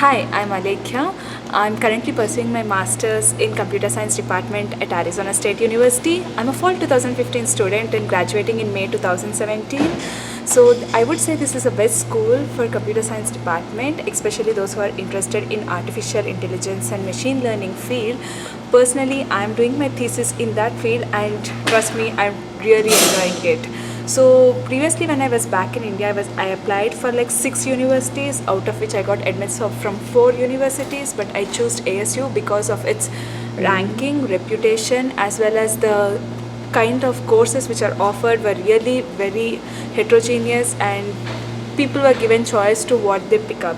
Hi, I'm Alekhya. I'm currently pursuing my master's in computer science department at Arizona State University. I'm a fall 2015 student and graduating in May 2017. So I would say this is the best school for computer science department, especially those who are interested in artificial intelligence and machine learning field. Personally, I'm doing my thesis in that field and trust me, I'm really enjoying it. So previously when I was back in India, I applied for like 6 universities, out of which I got admits from 4 universities, but I chose ASU because of its ranking, reputation, as well as the kind of courses which are offered were really very heterogeneous and people were given choice to what they pick up,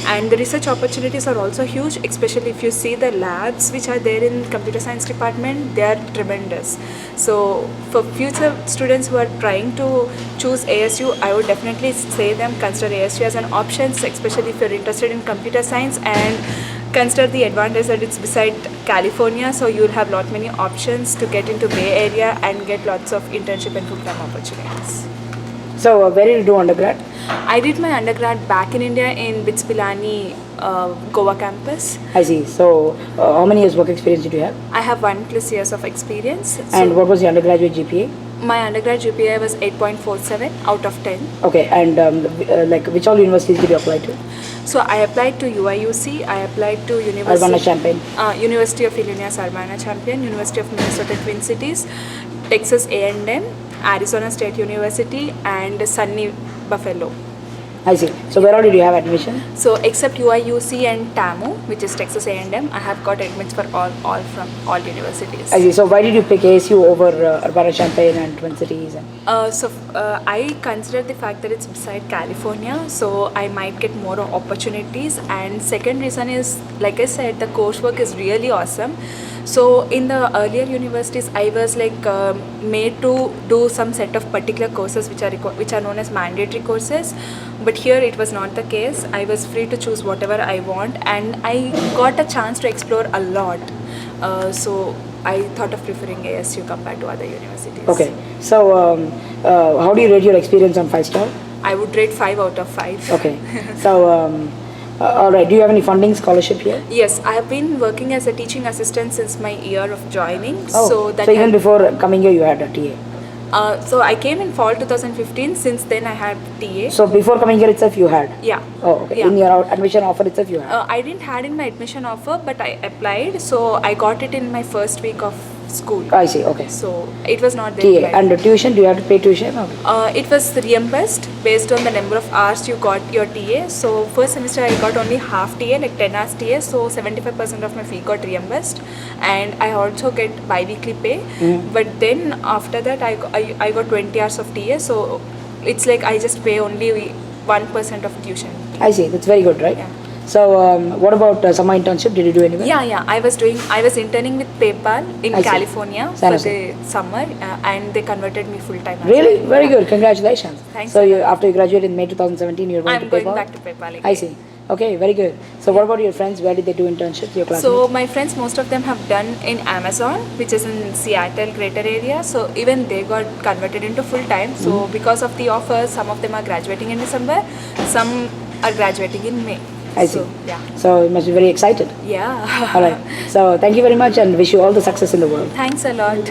and the research opportunities are also huge, especially if you see the labs which are there in computer science department. They are tremendous. So for future students who are trying to choose ASU, I would definitely say them consider ASU as an option, especially if you're interested in computer science, and consider the advantage that it's beside California, so you'll have lot many options to get into Bay Area and get lots of internship and full-time opportunities. So, where did you do undergrad? I did my undergrad back in India in BITS Pilani, Goa campus. I see. So, how many years work experience did you have? I have 1+ years of experience. And what was your undergraduate GPA? My undergrad GPA was 8.47 out of 10. Okay, and like which all universities did you apply to? So I applied to UIUC, I applied to Urbana-Champaign. University of Illinois Urbana-Champaign, University of Minnesota Twin Cities, Texas A&M, Arizona State University, and SUNY Buffalo. I see. So where all did you have admission? So except UIUC and TAMU, which is Texas A&M, I have got admits for all from all universities. I see. So why did you pick ASU over Urbana-Champaign and Twin Cities? I consider the fact that it's beside California, so I might get more opportunities. And second reason is, like I said, the coursework is really awesome. So in the earlier universities, I was like made to do some set of particular courses which are known as mandatory courses. But here it was not the case. I was free to choose whatever I want, and I got a chance to explore a lot. So I thought of preferring ASU compared to other universities. Okay. So how do you rate your experience on 5-star? I would rate 5 out of 5. Okay. So all right. Do you have any funding scholarship here? Yes, I have been working as a teaching assistant since my year of joining. Oh, so even before coming here, you had a TA. So I came in fall 2015. Since then, I had TA. So before coming here itself, you had? Yeah. Oh, okay. Yeah. In your admission offer itself, you had? I didn't had in my admission offer, but I applied. So I got it in my first week of school. I see. Okay. So it was not there. TA. And the tuition, do you have to pay tuition? Or? It was reimbursed based on the number of hours you got your TA. So first semester I got only half TA, like 10 hours TA. So 75% of my fee got reimbursed, and I also get bi-weekly pay. But then after that I got 20 hours of TA. So it's like I just pay only 1% of tuition. I see. That's very good, right? Yeah. So what about summer internship? Did you do anywhere? Yeah. I was interning with PayPal in California for the summer, and they converted me full time. Really? Very good. Congratulations. Thanks. So after you graduated in May 2017, you're going to PayPal? I'm going back to PayPal again. I see. Okay, very good. So what about your friends? Where did they do internships? Your classmates? So my friends, most of them have done in Amazon, which is in Seattle greater area. So even they got converted into full time. So because of the offer, some of them are graduating in December, some are graduating in May. I see. So, yeah. So you must be very excited. Yeah. All right. So thank you very much and wish you all the success in the world. Thanks a lot.